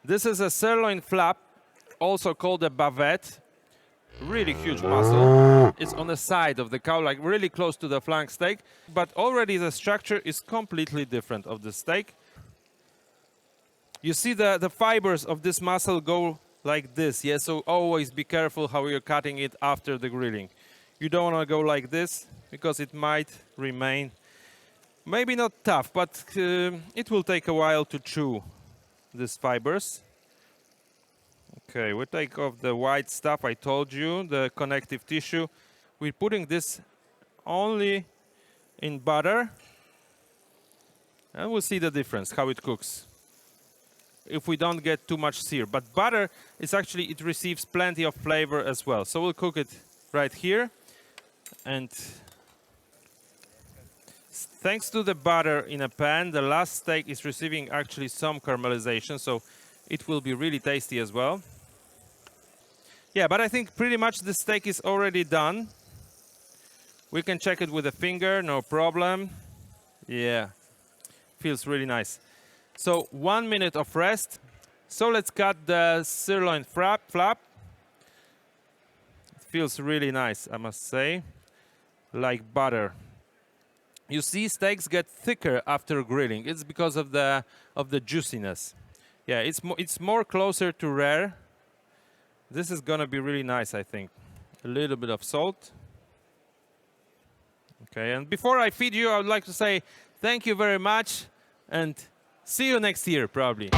This is a sirloin flap, also called a bavette. Really huge muscle. It's on the side of the cow, like really close to the flank steak. But already the structure is completely different of the steak. You see the fibers of this muscle go like this, yeah? So always be careful how you're cutting it after the grilling. You don't want to go like this, because it might remain, maybe not tough, but it will take a while to chew these fibers. Okay, we take off the white stuff, I told you, the connective tissue. We're putting this only in butter, and we'll see the difference, how it cooks, if we don't get too much sear. But butter is actually, it receives plenty of flavor as well. So we'll cook it right here. And thanks to the butter in a pan, the last steak is receiving actually some caramelization, so it will be really tasty as well. Yeah, but I think pretty much the steak is already done. We can check it with a finger, no problem. Yeah, feels really nice. So 1 minute of rest. So let's cut the sirloin flap. It feels really nice, I must say, like butter. You see, steaks get thicker after grilling. It's because of the juiciness. Yeah, it's more closer to rare. This is gonna be really nice, I think. A little bit of salt. Okay, and before I feed you, I would like to say thank you very much, and see you next year, probably.